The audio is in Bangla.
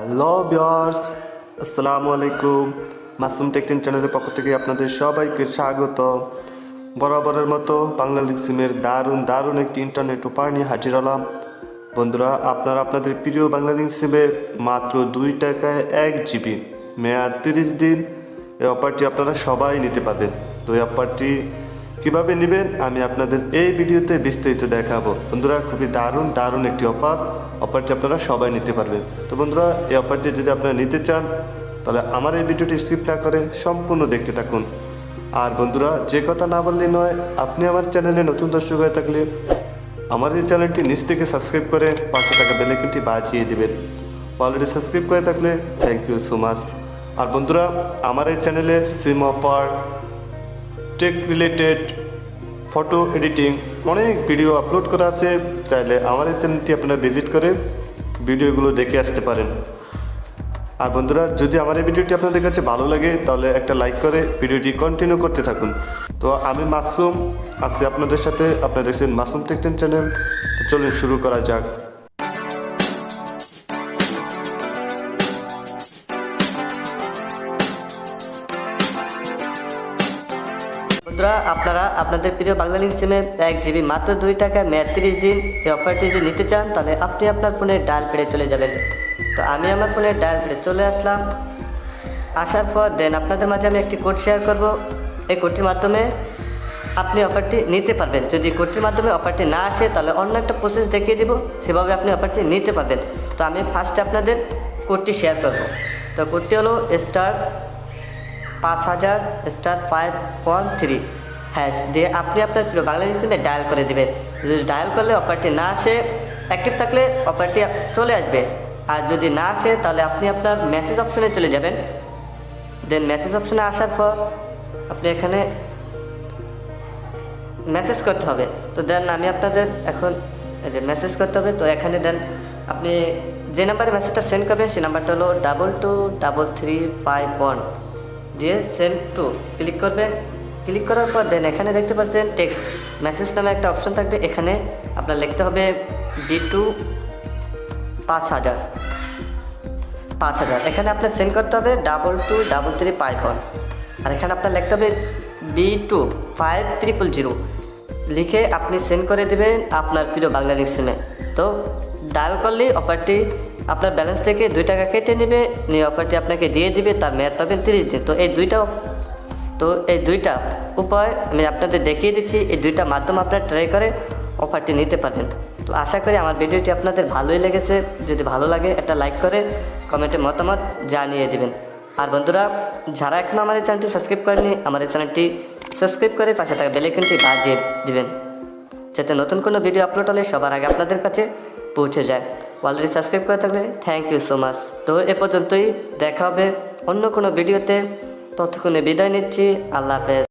হ্যালো ভিউয়ার্স, আসসালামু আলাইকুম। মাসুম টেকটিন চ্যানেলের পক্ষ থেকে আপনাদের সবাইকে স্বাগত। বরাবরের মতো বাংলালিংক সিমের দারুণ একটি ইন্টারনেট অফার নিয়ে হাজির হলাম। বন্ধুরা, আপনারা আপনাদের প্রিয় বাংলালিংক সিমে মাত্র 2 টাকায় 1 জিবি, মেয়াদ 30 দিন এই অফারটি আপনারা সবাই নিতে পারবেন। তো এই অফারটি কীভাবে নেবেন আমি আপনাদের এই ভিডিওতে বিস্তারিত দেখাবো। বন্ধুরা, খুবই দারুণ একটি অফারটি আপনারা সবাই নিতে পারবেন। তো বন্ধুরা, এই অফারটি যদি আপনারা নিতে চান তাহলে আমার এই ভিডিওটি স্কিপ না করে সম্পূর্ণ দেখতে থাকুন। আর বন্ধুরা, যে কথা না বললেই নয়, আপনি আমার চ্যানেলে নতুন দর্শক হয়ে থাকলে আমার এই চ্যানেলটি নিচ থেকে সাবস্ক্রাইব করে পাশে থাকা বেল আইকনটি বাজিয়ে দেবেন। অলরেডি সাবস্ক্রাইব করে থাকলে থ্যাংক ইউ সো মাচ। আর বন্ধুরা, আমার এই চ্যানেলে SIM offer, tech related, photo editing অনেক ভিডিও আপলোড করা আছে। চাইলে আমার এই চ্যানেলটি আপনারা ভিজিট করে ভিডিওগুলো দেখে আসতে পারেন। আর বন্ধুরা, যদি আমার এই ভিডিওটি আপনাদের কাছে ভালো লাগে তাহলে একটা লাইক করে ভিডিওটি কন্টিনিউ করতে থাকুন। তো আমি মাসুম আছি আপনাদের সাথে, আপনারা দেখছেন মাসুম টেকটেন চ্যানেল। তো চলুন শুরু করা যাক। বন্ধুরা, আপনারা আপনাদের প্রিয় বাংলালিংক সিমে 1 জিবি মাত্র 2 টাকায় মেয়াদ 30 দিন এই অফারটি যদি নিতে চান তাহলে আপনি আপনার ফোনে ডায়াল পেডে চলে যাবেন। তো আমি আমার ফোনে ডায়াল পেডে চলে আসলাম। আসার পর দেন আপনাদের মাঝে আমি একটি কোড শেয়ার করব। এই কোডটির মাধ্যমে আপনি অফারটি নিতে পারবেন। যদি কোডটির মাধ্যমে অফারটি না আসে তাহলে অন্য একটা প্রসেস দেখিয়ে দিব, সেভাবে আপনি অফারটি নিতে পারবেন। তো আমি ফার্স্টে আপনাদের কোডটি শেয়ার করব। তো কোডটি হলো *5000*513 হ্যাশ দিয়ে আপনি আপনার প্রিয় বাংলালিংক সিমে ডায়াল করে দেবেন। যদি ডায়াল করলে অফারটি না আসে, অ্যাক্টিভ থাকলে অফারটি চলে আসবে। আর যদি না আসে তাহলে আপনি আপনার মেসেজ অপশনে চলে যাবেন। দেন মেসেজ অপশনে আসার পর আপনি এখানে মেসেজ করতে হবে। তো দেন আমি আপনাদের এখন যে মেসেজ করতে হবে, তো এখানে দেন আপনি যে নাম্বারে মেসেজটা সেন্ড করবেন সেই নাম্বারটা হলো 222351 দিয়ে সেন্ড টু ক্লিক করবেন। ক্লিক করার পর দেন এখানে দেখতে পাচ্ছেন টেক্সট মেসেজ নামে একটা অপশন থাকবে। এখানে আপনার লিখতে হবে B2 5000। এখানে আপনার সেন্ড করতে হবে 222351। আর এখানে আপনার লিখতে হবে B2 5000 লিখে আপনি সেন্ড করে দেবেন আপনার প্রিয় বাংলালিংক সিমে। তো ডায়াল করলেই অফারটি আপনার ব্যালেন্স থেকে 2 টাকা কেটে নেবে, নিয়ে অফারটি আপনাকে দিয়ে দিবে। তার মেয়াদ পাবেন 30 দিন। তো এই দুইটা উপায় আমি আপনাদের দেখিয়ে দিচ্ছি। এই দুইটা মাধ্যম আপনারা ট্রাই করে অফারটি নিতে পারেন। তো আশা করি আমার ভিডিওটি আপনাদের ভালোই লেগেছে। যদি ভালো লাগে একটা লাইক করে কমেন্টে মতামত জানিয়ে দেবেন। আর বন্ধুরা, যারা এখনও আমার এই চ্যানেলটি সাবস্ক্রাইব করেনি, আমার এই চ্যানেলটি সাবস্ক্রাইব করে পাশে থাকা বেল আইকনটি বাজিয়ে দেবেন, যাতে নতুন কোনো ভিডিও আপলোড হলে সবার আগে আপনাদের কাছে পৌঁছে যায়। অলরেডি সাবস্ক্রাইব করে থাকলে থ্যাংক ইউ সো মাচ। তো এ পর্যন্তই, দেখা হবে অন্য কোনো ভিডিওতে। ততক্ষণে বিদায় নিচ্ছি। আল্লাহ হাফেজ।